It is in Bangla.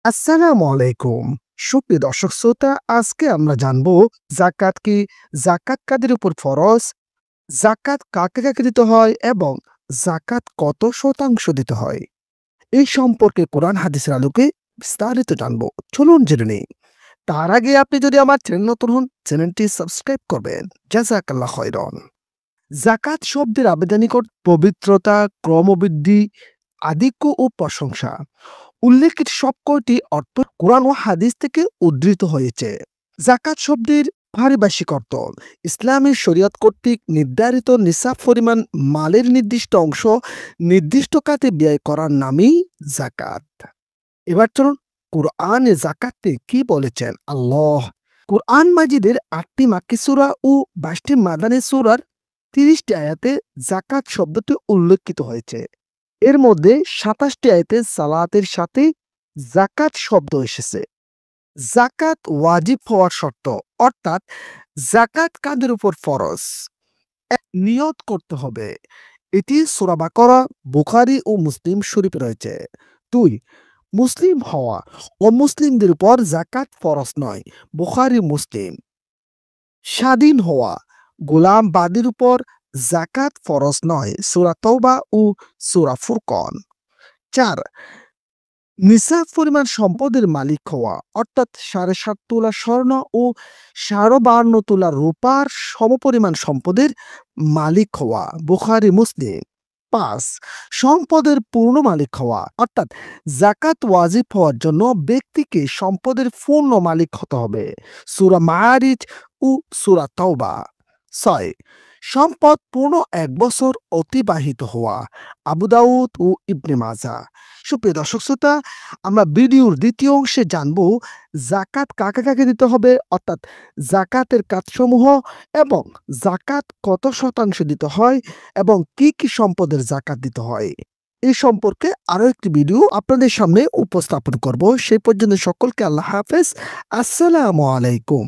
আসসালামু আলাইকুম। সুপ্রিয় দর্শক শ্রোতা, আজকে আমরা জানবো জাকাত কি, জাকাত কাদের উপর ফরজ, জাকাত কাকে কাকে দিতে হয় এবং জাকাত কত শতাংশ দিতে হয়। এই সম্পর্কে কোরআন হাদিসের আলোকে বিস্তারিত জানবো। চলুন জেনে নেই। তার আগে আপনি যদি আমার চ্যানেল নতুন হন, চ্যানেলটি সাবস্ক্রাইব করবেন। জাযাকাল্লাহ খাইরান। জাকাত শব্দের আবেদনিক অর্থ পবিত্রতা, ক্রমবৃদ্ধি, আধিক্য ও প্রশংসা। উল্লেখিত সবকটি অর্থ কোরআন ও হাদিস থেকে উদ্ধৃত হয়েছে। জাকাত শব্দের পারিভাষিক অর্থ ইসলামী শরীয়ত কর্তৃক নির্ধারিত নিসাব পরিমাণ মালের নির্দিষ্ট অংশ নির্দিষ্ট খাতে ব্যয় করার নামই জাকাত। এবার চলুন কোরআনে জাকাতে কি বলেছেন আল্লাহ। কোরআন মাজিদের ৮টি মাক্কি সূরা ও ২২টি মাদানী সূরার ৩০টি আয়াতে জাকাত শব্দটি উল্লেখিত হয়েছে। এর মধ্যে ২৭টি আয়াতে সালাতের সাথে জাকাত শব্দ এসেছে। জাকাত ওয়াজিব হওয়ার শর্ত, অর্থাৎ জাকাত কাদের উপর ফরজ। এক, নিয়ত করতে হবে। এটি সূরা বাকারা, বুখারী ও মুসলিম শরীফে রয়েছে। ২, মুসলিম হওয়া। অমুসলিমদের উপর জাকাত ফরজ নয়। বুখারী, মুসলিম। স্বাধীন হওয়া। গোলাম বাদীর উপর জাকাত ফরজ নয়। সূরা তাওবা ও সূরা ফুরকান। ৪, নিসাব পরিমাণ সম্পদের মালিক হওয়া, অর্থাৎ ৭.৫ তোলা স্বর্ণ ও ৫২ তোলা রূপার সমপরিমাণ সম্পদের মালিক হওয়া। বুখারী, মুসলিম। ৫, সম্পদের পূর্ণ মালিক হওয়া, অর্থাৎ জাকাত ওয়াজিব হওয়ার জন্য ব্যক্তিকে সম্পদের পূর্ণ মালিক হতে হবে। সূরা মাআরিজ ও সূরা তাওবা। ৬, সম্পদ পূর্ণ ১ বছর অতিবাহিত হওয়া। আবু দাউদ ও ইবনে মাজাহ। সুপ্রিয় দর্শক শ্রোতা, আমরা ভিডিওর দ্বিতীয় অংশে জানবো জাকাত কাকে কাকে দিতে হবে, অর্থাৎ জাকাতের কাজসমূহ এবং জাকাত কত শতাংশ দিতে হয় এবং কি কি সম্পদের জাকাত দিতে হয়। এই সম্পর্কে আরো একটি ভিডিও আপনাদের সামনে উপস্থাপন করব। সেই পর্যন্ত সকলকে আল্লাহ হাফেজ। আসসালামু আলাইকুম।